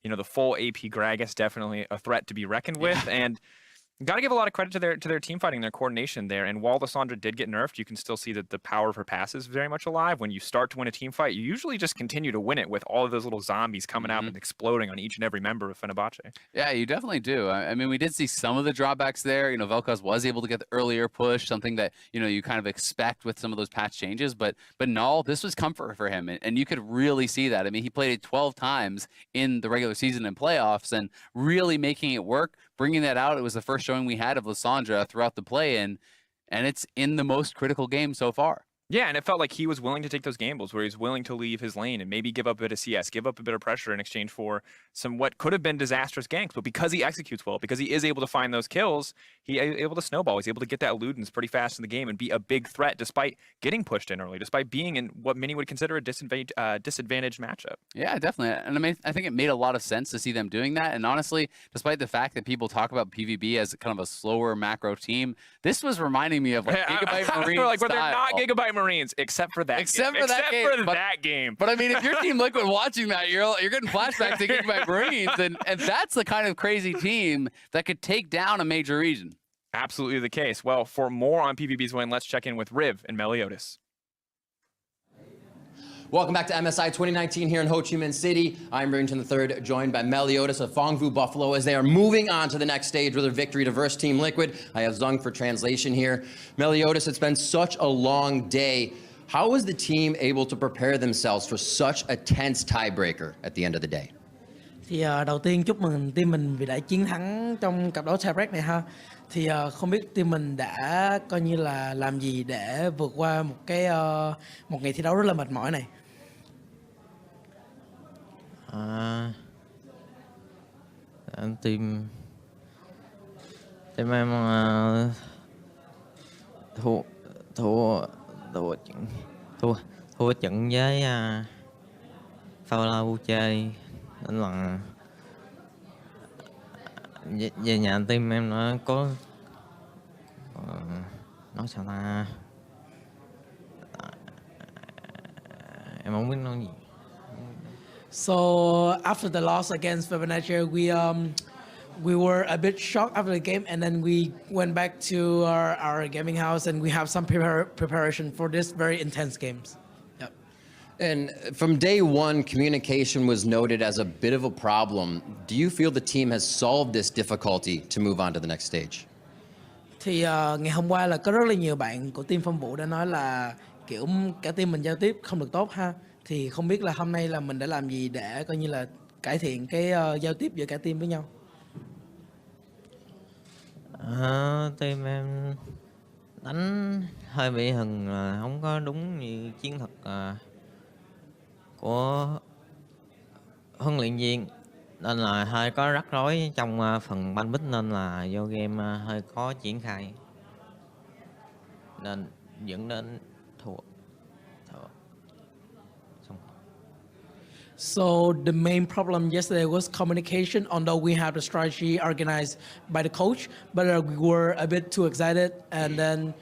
You know, the full AP Gragas definitely a threat to be reckoned with, and got to give a lot of credit to their team fighting, their coordination there. And while Lysandra did get nerfed, you can still see that the power of her pass is very much alive. When you start to win a team fight, you usually just continue to win it with all of those little zombies coming out and exploding on each and every member of Fenerbahce. Yeah, you definitely do. I mean, we did see some of the drawbacks there. You know, Vel'Koz was able to get the earlier push, something that, you know, you kind of expect with some of those patch changes. But Null, this was comfort for him, and you could really see that. I mean, he played it 12 times in the regular season and playoffs, and really making it work. Bringing that out, it was the first showing we had of Lysandra throughout the play-in, and it's in the most critical game so far. Yeah, and it felt like he was willing to take those gambles where he's willing to leave his lane and maybe give up a bit of CS, give up a bit of pressure in exchange for some what could have been disastrous ganks. But because he executes well, because he is able to find those kills, he's able to snowball. He's able to get that Ludens pretty fast in the game and be a big threat despite getting pushed in early, despite being in what many would consider a disadvantaged matchup. Yeah, definitely. And I mean, I think it made a lot of sense to see them doing that. And honestly, despite the fact that people talk about PVB as kind of a slower macro team, this was reminding me of like Gigabyte Marines like, but style. they're not Gigabyte Marines, except for that game. But I mean, if you're Team Liquid watching that, you're getting flashbacks to Gigabyte Marines, and that's the kind of crazy team that could take down a major region. Absolutely the case. Well, for more on PVB's win, let's check in with Riv and Meliodas. Welcome back to MSI 2019 here in Ho Chi Minh City. I'm Brington III, joined by Meliodas of Phong Buffalo as they are moving on to the next stage with their victory to verse Team Liquid. I have Zung for translation here. Meliodas, it's been such a long day. How was the team able to prepare themselves for such a tense tiebreaker at the end of the day? Thì đầu tiên chúc mừng team mình vì đã chiến thắng trong cặp đấu tiebreak này ha. Thì không biết team mình đã coi như là làm gì để vượt qua một ngày thi đấu rất là mệt mỏi này. Team em thua trận với Fenerbahce, nên là về nhà team em nó có nói sao ta, em không biết nói gì. So after the loss against Fenerbahce, we were a bit shocked after the game, and then we went back to our gaming house, and we have some preparation for this very intense games. Yep. And from day one, communication was noted as a bit of a problem. Do you feel the team has solved this difficulty to move on to the next stage? Thì ngày hôm qua là có rất là nhiều bạn của team Phong Vũ đã nói là kiểu cả team mình giao tiếp không được tốt ha. Thì không biết là hôm nay là mình đã làm gì để coi như là cải thiện cái giao tiếp giữa cả team với nhau. Team em đánh hơi bị hừng, không có đúng như chiến thuật của huấn luyện viên, nên là hơi có rắc rối trong phần banh bích, nên là vô game hơi khó triển khai, nên dẫn đến thua. So the main problem yesterday was communication, although we had the strategy organized by the coach, but we were a bit too excited, and then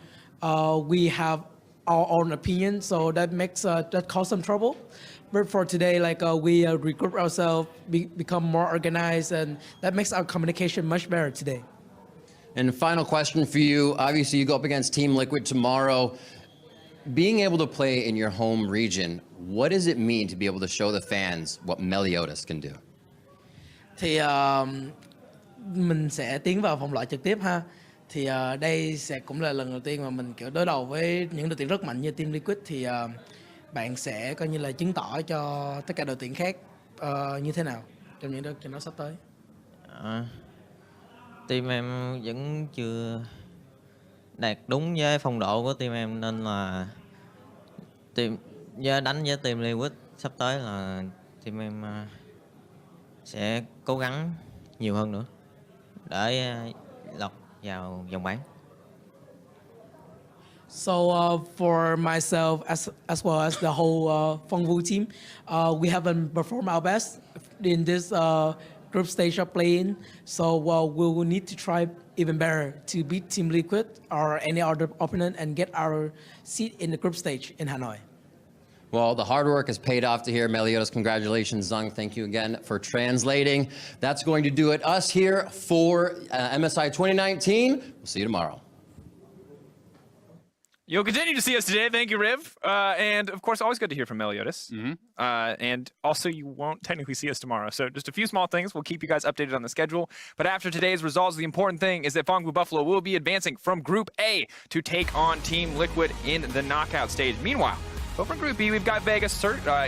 we have our own opinion, so that makes that cause some trouble. But for today, like we regroup ourselves, become more organized, and that makes our communication much better today. And final question for you. Obviously, you go up against Team Liquid tomorrow. Being able to play in your home region, what does it mean to be able to show the fans what Meliodas can do? Thì mình sẽ tiến vào vòng loại trực tiếp ha. Thì đây sẽ cũng là lần đầu tiên mà mình kiểu đối đầu với những đội tuyển rất mạnh như Team Liquid, thì bạn sẽ coi như là chứng tỏ cho tất cả đội tuyển khác như thế nào trong những trận đấu sắp tới. Team em vẫn chưa đạt đúng với phong độ của team em, nên là đánh với team Liquid sắp tới là team em sẽ cố gắng nhiều hơn nữa để lọt vào vòng bán. So for myself as well as the whole Phong Vu team, we haven't performed our best in this group stage of playing. So we will need to try even better to beat Team Liquid or any other opponent and get our seat in the group stage in Hanoi. Well, the hard work has paid off to here. Meliodas, congratulations. Zung, thank you again for translating. That's going to do it. Us here for MSI 2019. We'll see you tomorrow. You'll continue to see us today. Thank you, Riv. And of course, always good to hear from Meliodas. And also, you won't technically see us tomorrow. So just a few small things. We'll keep you guys updated on the schedule. But after today's results, the important thing is that Phong Vu Buffalo will be advancing from Group A to take on Team Liquid in the knockout stage. Meanwhile, over in Group B, we've got Vegas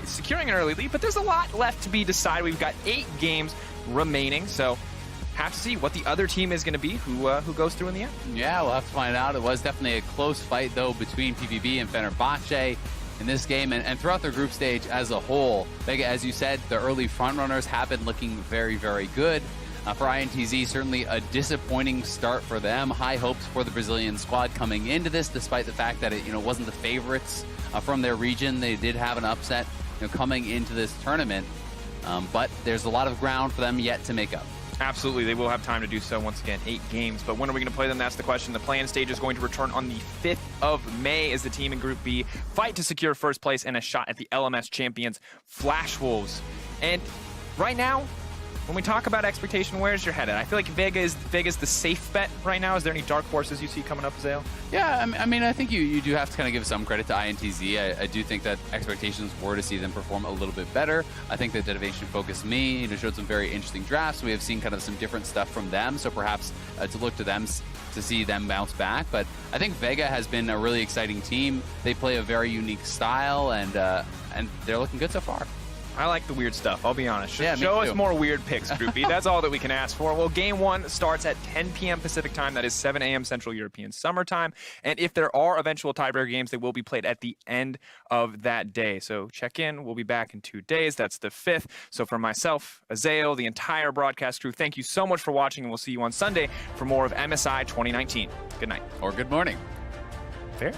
securing an early lead, but there's a lot left to be decided. We've got 8 games remaining. So have to see what the other team is going to be, who goes through in the end. Yeah, we'll have to find out. It was definitely a close fight, though, between PVB and Fenerbahce in this game, and throughout their group stage as a whole. Vega, as you said, the early frontrunners have been looking very, very good. For INTZ, certainly a disappointing start for them. High hopes for the Brazilian squad coming into this, despite the fact that it wasn't the favorites from their region. They did have an upset coming into this tournament, but there's a lot of ground for them yet to make up. Absolutely, they will have time to do so. Once again, 8 games. But when are we going to play them? That's the question. The play-in stage is going to return on the 5th of May as the team in Group B fight to secure first place and a shot at the LMS champions, Flash Wolves. And right now, when we talk about expectation, where's your head at? I feel like Vega's the safe bet right now. Is there any dark horses you see coming up, Zale? Yeah, I mean, I think you do have to kind of give some credit to INTZ. I do think that expectations were to see them perform a little bit better. I think that Detonation Focus Me showed some very interesting drafts. We have seen kind of some different stuff from them, so perhaps to look to them to see them bounce back. But I think Vega has been a really exciting team. They play a very unique style, and they're looking good so far. I like the weird stuff, I'll be honest. Yeah, Show us too. more weird picks, Group B. That's all that we can ask for. Well, Game 1 starts at 10 p.m. Pacific time. That is 7 a.m. Central European Summer Time. And if there are eventual tiebreaker games, they will be played at the end of that day. So check in. We'll be back in 2 days. That's the 5th. So for myself, Azael, the entire broadcast crew, thank you so much for watching, and we'll see you on Sunday for more of MSI 2019. Good night. Or good morning. Fair.